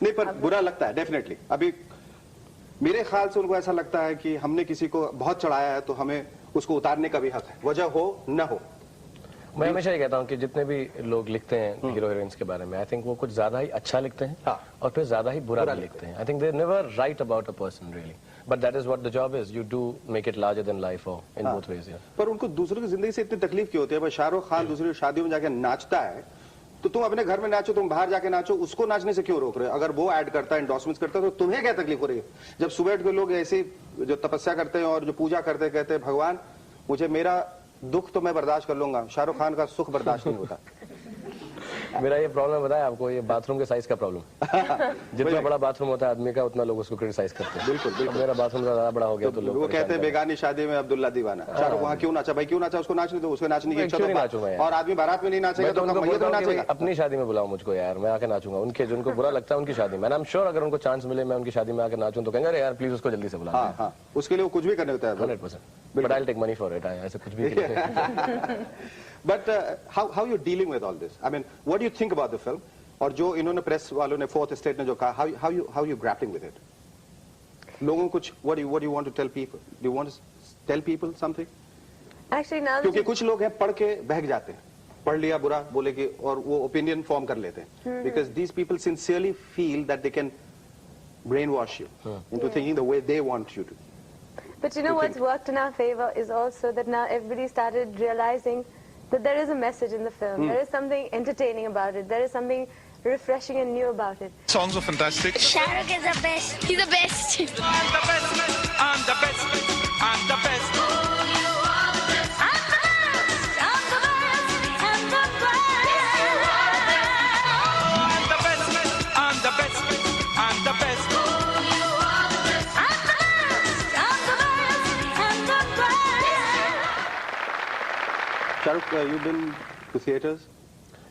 नहीं, पर बुरा लगता है डेफिनेटली। अभी मेरे ख्याल से उनको ऐसा लगता है कि हमने किसी को बहुत चढ़ाया है तो हमें उसको उतारने का भी हक है, वजह हो न हो। मैं हमेशा ये कहता हूँ कि जितने भी लोग लिखते हैं हीरो हीरोइंस के बारे में, आई थिंक वो कुछ ज्यादा ही अच्छा लिखते हैं और फिर ज्यादा ही बुरा भी लिखते हैं। I think they never write about a person really, but that is what the job is, you do make it larger than life और इन बोथ वेज। पर उनको दूसरों की जिंदगी से इतनी तकलीफ क्यों होती है? शाहरुख खान दूसरी शादियों में जाके नाचता है तो तुम अपने घर में नाचो, तुम बाहर जाके नाचो, उसको नाचने से क्यों रोक रहे हो? अगर वो ऐड करता है, एंडोर्समेंट करता है, तो तुम्हें क्या तकलीफ हो रही है? जब सुबह के लोग ऐसे जो तपस्या करते हैं और जो पूजा करते हैं, कहते हैं भगवान मुझे मेरा दुख तो मैं बर्दाश्त कर लूंगा, शाहरुख खान का सुख बर्दाश्त नहीं होता। मेरा ये प्रॉब्लम बताया आपको, ये बाथरूम के साइज का प्रॉब्लम। जितना बड़ा बाथरूम होता है आदमी का, उतना लोग उसको क्रिटिसाइज करते हैं। बिल्कुल बिल्कुल। मेरा बाथरूम ज्यादा बड़ा हो गया तो लोग वो कहते हैं बेगानी शादी में अब्दुल्ला दीवाना। शाहरुख वहाँ क्यों नाचा? भाई क्यों नाचा? उसको नाचने दो, उसको नाचने की इच्छा तो, और आदमी बारात में नहीं नाचेगा तो नाचेगा। अपनी शादी में बुलाओ मुझको यार, मैं आके नाचूंगा। उनके जिनको बुरा लगता है उनकी शादी में, आई एम श्योर अगर उनको चांस मिले मैं उनकी शादी में आके नाचूं तो कहेंगे अरे यार प्लीज उसको जल्दी से बुला। हाँ, उसके लिए वो कुछ भी करने होता है 100%, but I will take money for it, ऐसे कुछ भी। But how you're dealing with all this? I mean, what do you think about the film? और जो इन्होंने प्रेस वालों ने फोर्थ स्टेट ने जो कहा, how you grappling with it? लोगों को कुछ what do you want to tell people? Do you want to tell people something? Actually, now क्योंकि कुछ लोग हैं पढ़ के बहक जाते हैं, पढ़ लिया बुरा बोले कि, और वो ओपिनियन फॉर्म कर लेते हैं, because these people sincerely feel that they can brainwash you into thinking the way they want you to. But you know what's worked in our favor is also that now everybody started realizing that there is a message in the film. There is something entertaining about it. There is something refreshing and new about it. Songs are fantastic. Shahrukh is the best. He's the best. I'm the best. I'm the best. I'm the best. Shahrukh, you've been to theaters?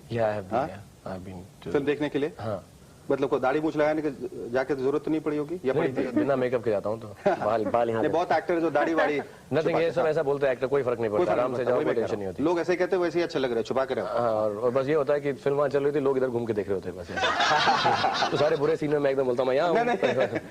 Yeah, I have been. Yeah, I've been to. Film देखने के लिए? हाँ. मतलब को दाढ़ी मूछ लगाने की जाके जरूरत तो नहीं पड़ी होगी या पड़ी? बिना मेकअप के जाता हूँ तो बाल यहाँ। बहुत एक्टर है जो दाढ़ी वाड़ी। नथिंग, ये सब ऐसा बोलते हैं एक्टर, कोई फर्क नहीं पड़ता, आराम से जाओ, कोई टेंशन नहीं होती। लोग ऐसे कहते हैं वैसे ही अच्छा लग रहा है, छुपा के रहो। और बस ये होता है कि फिल्म वहाँ चल रही थी, लोग इधर घूम के देख रहे होते हैं बस। तो सारे बुरे सीन में मैं एकदम बोलता हूँ मैं यहाँ हूँ।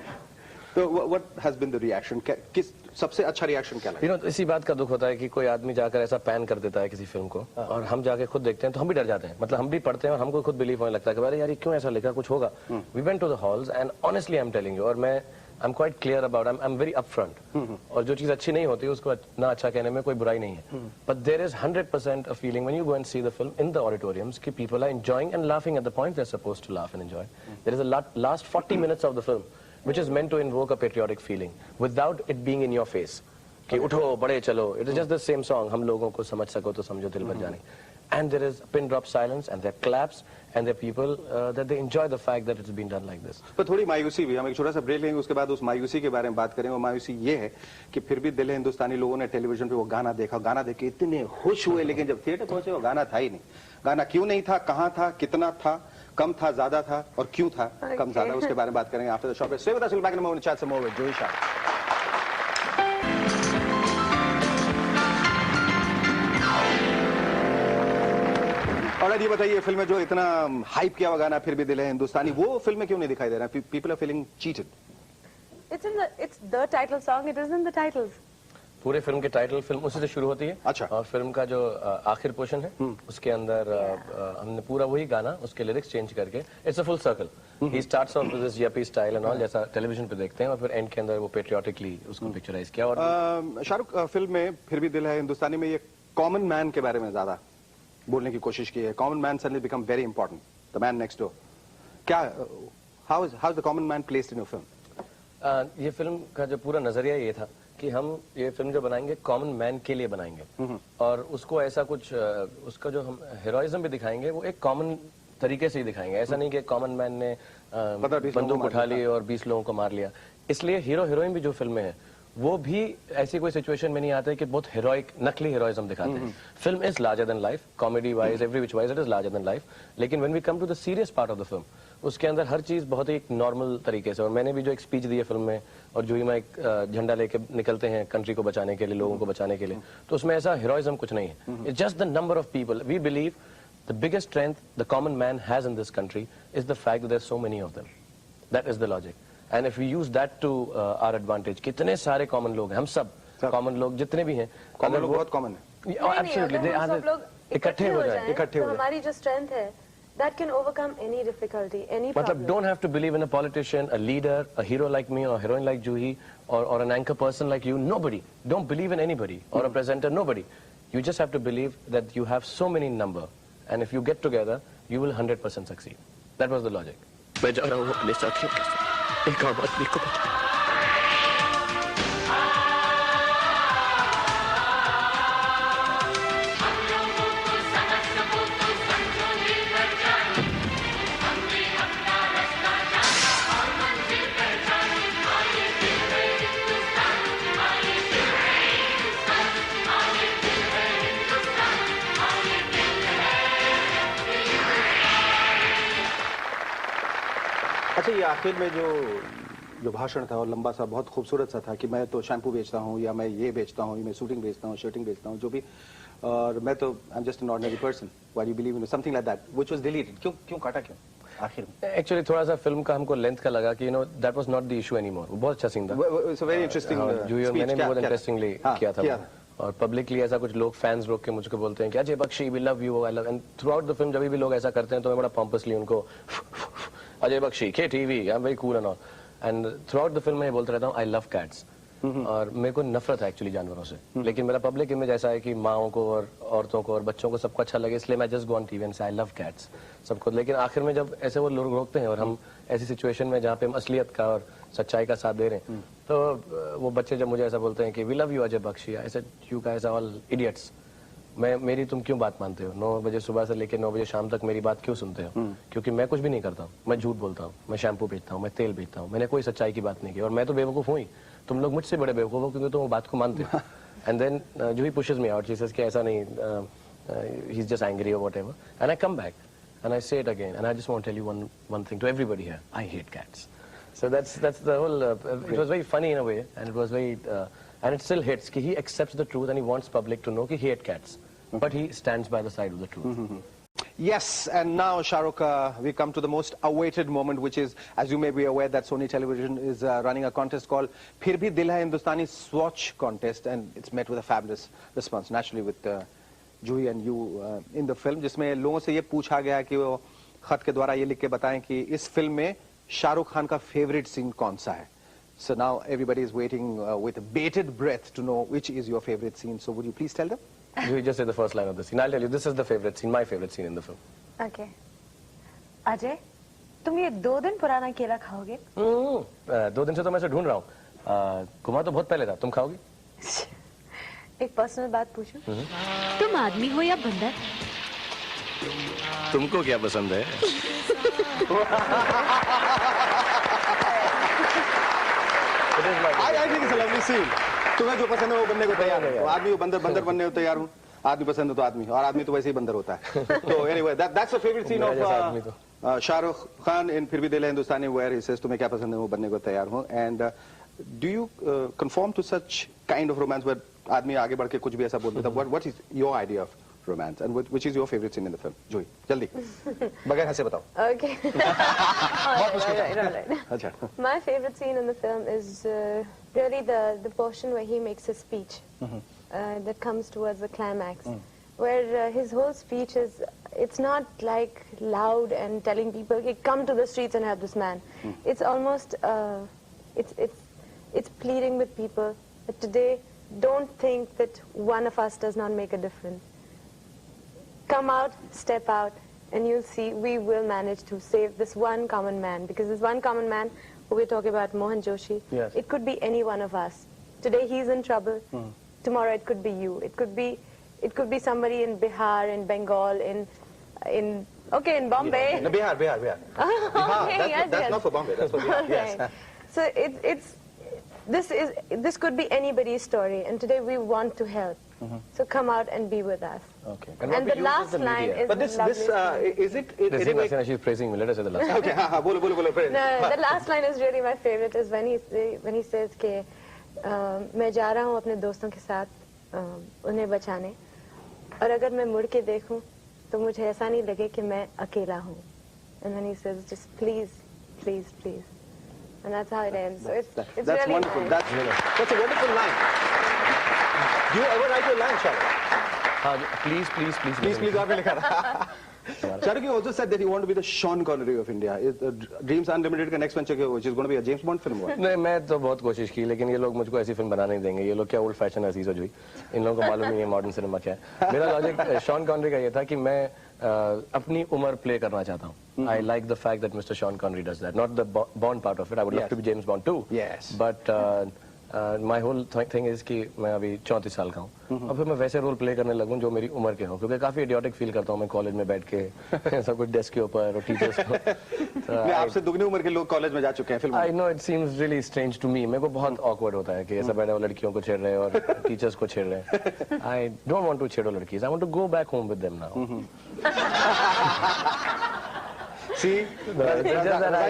तो what has been the reaction? किस सबसे अच्छा रिएक्शन क्या लगा? इसी बात का दुख होता है कि कोई आदमी जाकर ऐसा पैन कर देता है किसी फिल्म को और हम जाके खुद देखते हैं तो हम भी डर जाते हैं। मतलब हम भी पढ़ते हैं और हमको खुद बिलीव होने लगता है कि अरे यार ये क्यों ऐसा लिखा, कुछ होगा। We went to the halls and honestly I am telling you, और मैं I am quite clear about, I am very upfront, और जो चीज अच्छी नहीं होती उसको ना अच्छा कहने में कोई बुराई नहीं है। But there is 100% a feeling when you go and see the film in the auditoriums कि people are enjoying and laughing at the point they are supposed to laugh and enjoy. There is a last 40 minutes of the film which is meant to invoke a patriotic feeling without it being in your face कि उठो बड़े चलो, it is just the same song, हम लोगों को समझ सको तो समझो दिल भर जाने, and there is pin drop silence and there are claps and there are people that they enjoy the fact that it's been done like this. पर थोड़ी मायूसी भी, हम एक छोटा सा ब्रेक लेंगे, उसके बाद उस मायूसी के बारे में बात करेंगे। और मायूसी ये है कि फिर भी दिल है हिंदुस्तानी लोगों ने टेलीविजन पे वो गाना देखा, गाना देख के इतने खुश हुए, लेकिन जब थिएटर पहुंचे वो गाना था ही नहीं। गाना क्यों नहीं था, कहाँ था, कितना था, कम था, ज्यादा था, और क्यों था कम ज्यादा, उसके बारे में बात करेंगे after the short break. Stay with us, back in a moment, chat some more with Joey Shah. और ये बताइए, फिल्म में जो इतना हाइप किया हुआ गाना फिर भी दिल है हिंदुस्तानी, वो फिल्म में क्यों नहीं दिखाई दे रहा है? People are feeling cheated. It's the title song. It isn't the titles. पूरे फिल्म के टाइटल फिल्म उसी से शुरू होती है। अच्छा। और फिल्म का जो आखिर पोर्शन है उसके अंदर हमने पूरा वही गाना, उसके लिरिक्स चेंज करके, it's a full circle. He starts off with this UP style and all, जैसा टेलीविजन पे देखते हैं, और फिर एंड के अंदर वो पेट्रियोटिकली उसको पिक्चराइज किया। और शाहरुख फिल्म में फिर भी दिल है हिंदुस्तानी में ये कॉमन मैन के बारे में ज्यादा बोलने की कोशिश की है। Common man suddenly become very important, the man next door. क्या how is the common man placed in your film? ये फिल्म का जो पूरा नजरिया ये था कि हम ये फिल्म जो बनाएंगे कॉमन मैन के लिए बनाएंगे, और उसको ऐसा कुछ उसका जो हम हीरोइज्म भी दिखाएंगे वो एक कॉमन तरीके से ही दिखाएंगे। ऐसा नहीं कि कॉमन मैन ने बंदूक उठा ली और 20 लोगों को मार लिया। इसलिए हीरो हीरोइन भी जो फिल्में हैं वो भी ऐसी कोई सिचुएशन में नहीं आते कि बहुत हीरोइक नकली हीरोइज्म दिखाते हैं। Film is larger than life, comedy wise, every which wise it is larger than life. लेकिन when we come to the serious part of the film, उसके अंदर हर चीज बहुत ही नॉर्मल तरीके से, और मैंने भी जो एक स्पीच दी है फिल्म में, और जो ही मैं एक झंडा लेके निकलते हैं कंट्री को बचाने के लिए, लोगों को बचाने के लिए, तो उसमें ऐसा हीरोइज्म कुछ नहीं है। It's just the number of people. We believe the biggest strength the common man has in this country is the fact that there are so many of them. That is the logic. And if we use that to our advantage, कितने सारे common लोग हैं, हम सब common लोग जितने भी हैं, कॉमन लोग बहुत कॉमन है। absolutely, they are इकट्ठे हो जाएं, इकट्ठे हो तो जाएं। हमारी जो strength है, that can overcome any difficulty, any मतलब problem. don't have to believe in a politician, a leader, a hero like me or a heroine like Juhi or an anchor person like you. Nobody. Don't believe in anybody or a presenter. Nobody. You just have to believe that you have so many number, and if you get together, you will 100% succeed. That was the logic. मैं जा रहा हूँ अपने साथियों के साथ एक आम आदमी को बचाने। अच्छा, ये आखिर में जो भाषण था और लंबा सा बहुत खूबसूरत सा था कि मैं तो शैम्पू बेचता हूँ या मैं ये बेचता हूँ, मैं शूटिंग बेचता हूँ, शर्टिंग बेचता हूँ, जो भी, और मैं तो I am just an ordinary person, why you believe in something like that, which was deleted. क्यों काटा, क्यों आखिर में? Actually थोड़ा सा फिल्म का हमको लेंथ का लगा कि that was not the issue anymore. वो बहुत अच्छा सीन था। इट्स अ वेरी इंटरेस्टिंग जूही और मैंने बहुत इंटरेस्टिंगली किया था किया वो। और पब्लिकली ऐसा कुछ लोग फैंस रोक के मुझको बोलते हैं कि Ajay Bakshi we love you, I love, and throughout the film जब भी लोग ऐसा करते हैं तो मैं बड़ा पॉम्पसली उनको Ajay Bakshi KTV, I am very cool and all, and throughout the film मैं बोलता रहता हूँ आई लव कैट्स। और मेरे को नफरत है एक्चुअली जानवरों से, लेकिन मेरा पब्लिक इमेज ऐसा है कि माओं को और औरतों को और बच्चों को सबको अच्छा लगे, इसलिए मैं just go on TV and से आई लव कैट्स सबको। लेकिन आखिर में जब ऐसे वो लोग रोकते हैं और हम ऐसी सिचुएशन में जहाँ पे हम असलियत का और सच्चाई का साथ दे रहे हैं, तो वो बच्चे जब मुझे ऐसा बोलते हैं कि we love you Ajay Bakshi, I said you guys are all idiots, मेरी तुम क्यों बात मानते हो? 9 बजे सुबह से लेकर 9 बजे शाम तक मेरी बात क्यों सुनते हो? क्योंकि मैं कुछ भी नहीं करता हूँ, मैं झूठ बोलता हूँ, मैं शैम्पू बेचता हूँ, मैं तेल बेचता हूँ, मैंने कोई सच्चाई की बात नहीं की, और मैं तो बेवकूफ हूँ ही, तुम लोग मुझसे बड़े बेवकूफ हो क्योंकि तुम वो बात को मानते हो। एंड देन जो he pushes me out, she says कि ऐसा नहीं, ही इज जस्ट एंग्री और whatever, and I come back and I say it again, and I just want to tell you one thing to everybody here, I hate cats. So that's the whole, it was very funny in a way, and it was very and it still hits कि he accepts the truth and he wants public to know कि he hates cats, but he stands by the side of the truth. Yes, and now Shahrukh, we come to the most awaited moment, which is, as you may be aware, that Sony Television is running a contest called Phir Bhi Dil Hai Hindustani Swatch Contest, and it's met with a fabulous response, naturally with Juhi and you in the film, जिसमें लोगों से ये पूछा गया कि वो खत के द्वारा ये लिख के बताएं कि इस फिल्म में शाहरुख खान का फेवरेट सीन कौन सा है. So now everybody is waiting with bated breath to know which is your favorite scene. So would you please tell them? You just say the first line of the scene. I'll tell you, this is the favorite scene, my favorite scene in the film. Okay. Ajay, तुम ये 2 दिन पुराना केला खाओगे? 2 दिन से तो मैं इसे ढूंढ रहा हूँ. घुमा तो बहुत पहले था. तुम खाओगी? एक पर्सनल बात पूछूं? तुम आदमी हो या बंदर? तुमको क्या पसंद है? I think it's a lovely scene. तुम्हें जो पसंद है वो बनने को तैयार है. आदमी वो बंदर बनने को तैयार हूँ. आदमी पसंद है तो आदमी, और आदमी तो वैसे ही बंदर होता है. So anyway, that's the favorite scene of Shahrukh Khan in फिर भी दिल है हिंदुस्तानी, where he says तुम्हें क्या पसंद है वो बनने को तैयार हूँ. And do you conform to such kind of romance where आदमी आगे बढ़ के कुछ भी ऐसा बोल देता? What is your idea of romance, and which is your favorite scene in the film? Joy, जल्दी, बगैर हंसे बताओ. Okay. Right. अच्छा. My favorite scene in the film is really the portion where he makes a speech that comes towards the climax, where his whole speech is, it's not like loud and telling people, okay, come to the streets and help this man. It's almost, it's pleading with people that today, don't think that one of us does not make a difference. Come out, step out, and you'll see we will manage to save this one common man. Because this one common man, who we're talking about, Mohan Joshi, yes. It could be any one of us. Today he's in trouble. Tomorrow it could be you. It could be somebody in Bihar, in Bengal, in Bombay. No, Bihar. Okay, That's not for Bombay. That's for Bihar. Yes. Right. So this could be anybody's story, and today we want to help. So come out and be with us. Okay. And the last line is But the lovely scene. is it? She's praising me. Let us say the last. Okay, बोलो. No, the last line is really my favorite. Is when he says कि मैं जा रहा हूँ अपने दोस्तों के साथ उन्हें बचाने, और अगर मैं मुड़ के देखूं तो मुझे ऐसा नहीं लगे कि मैं अकेला हूँ. And then he says, just please, please, please, and that's how it ends. So it's That's really wonderful. nice. That's a wonderful line. Do you ever write your line, Shahrukh? हाँ प्लीज प्लीज प्लीज Please, आपने लिखा था. Shahrukh, you also said that you want to be the Sean Connery of India. Is Dreams Unlimited का next venture which is going to be a James Bond film? नहीं मैं तो बहुत कोशिश की लेकिन ये लोग मुझको ऐसी फिल्म बना नहीं देंगे. ये लोग क्या ओल्ड फैशन अजीज हो जुई. इन लोगों को मालूम नहीं है मॉडर्न सिनेमा क्या है. मेरा लॉजिक शॉन कॉनरी का ये था कि मैं अपनी उम्र प्ले करना चाहता हूँ. I like the fact that Mr. Sean Connery does that. Not the Bond part of it. I would love to be James Bond too. Yes. But my whole thing is कि मैं अभी 34 साल का हूँ और फिर मैं वैसे रोल प्ले करने लगूँ जो मेरी उम्र के हो क्योंकि काफी इडियोटिक फील करता हूँ मैं कॉलेज में बैठ के सब कुछ डेस्क के ऊपर और टीचर्स को. मैं आपसे दुगनी उम्र के लोग कॉलेज में जा चुके हैं film. I know it seems really strange to me. मेरे को बहुत awkward होता है कि ऐसा बैठे वो लड़कियों को छेड़ रहे हैं और टीचर्स को छेड़ रहे हैं. I don't want to छेड़ो लड़कियों. I want to go back home with them now. See,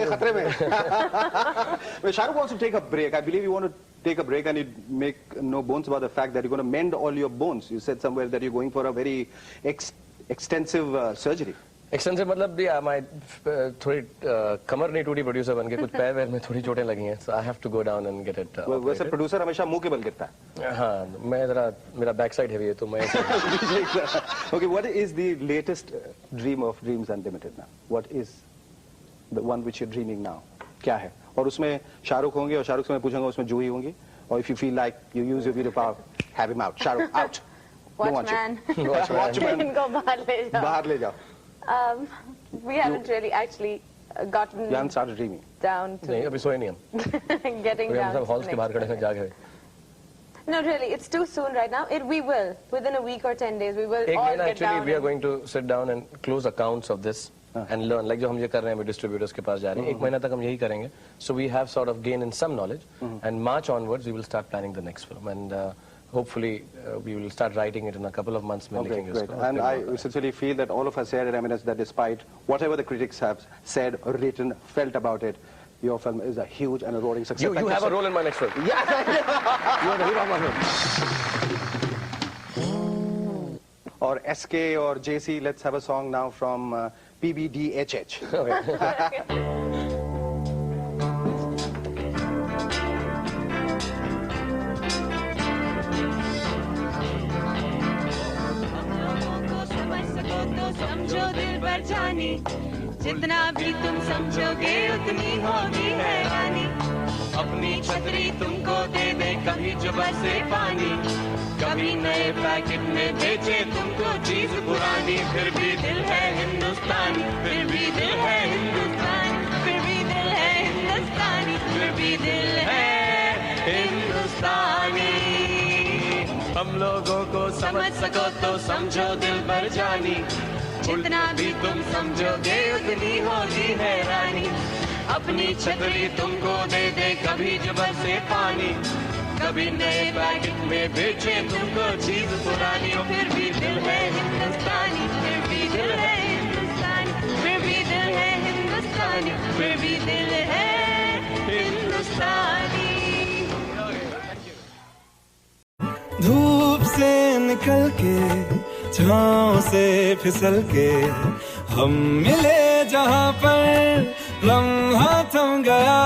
खतरे में. Well, Shahrukh wants to take a break. I believe you want to take a break and you make no bones about the fact that you're going to mend all your bones. You said somewhere that you're going for a very extensive surgery. Extensive मतलब भी my थोड़ी कमर नहीं टूटी producer बन के कुछ पैर वैर में थोड़ी चोटें लगी हैं. So I have to go down and get it. वैसे प्रोड्यूसर हमेशा मुंह के बल गिरता है. हाँ मैं जरा मेरा बैक साइड हैवी है तो मैं. Okay, what is the latest dream of Dreams Unlimited now? What is the one which you're dreaming now? क्या है? और उसमें शाहरुख होंगे और शाहरुख से मैं पूछूंगा उसमें जूही होंगी. और if you feel like you use your veto power, have him out. Shahrukh out. Watchman. Watchman. इनको बाहर ले जाओ. बाहर ले जाओ. We haven't really actually gotten You haven't started dreaming. down to नहीं अभी सोए नहीं हम. getting अभी हम down सब to हॉल्स the के बाहर next खड़े हैं जाके. No, really, it's too soon right now. We will. Within a week or 10 days, we will एक all महीना get actually down. we are going to sit down and close accounts of this and learn like जो हम ये कर रहे हैं distributors के पास जा रहे हैं. एक महीना तक हम यही करेंगे. So we have sort of gained in some knowledge and March onwards we will start planning the next film and hopefully we will start writing it in a couple of months. Okay, great. And I sincerely feel that all of us here at Eminence that despite whatever the critics have said, written, felt about it, your film is a huge and a roaring success. You have a role in my next film. Yeah, you are the hero of my film. Or SK or JC, let's have a song now from PBDHH. समझो दिल भर जानी जितना भी तुम समझोगे उतनी होगी हैरानी अपनी छतरी तुमको दे दे कभी जो बरसे पानी कभी नए पैकेट में बेचे तुमको चीज पुरानी फिर भी दिल है हिंदुस्तानी फिर भी दिल है हिंदुस्तानी फिर भी दिल है हिंदुस्तानी फिर भी दिल है हिंदुस्तानी हम लोगों को समझ सको तो समझो दिल भर जानी जितना भी तुम समझोगे उतनी होगी हैरानी अपनी छतरी तुमको दे दे कभी जो बरसे पानी कभी नए पैकेट में बेचे तुमको चीज पुरानी फिर भी दिल है हिंदुस्तानी फिर भी दिल है हिंदुस्तानी फिर भी दिल है हिंदुस्तानी फिर भी दिल है हिंदुस्तानी धूप से निकल के छाँव से फिसल के हम मिले जहाँ पर लम्हा थम गया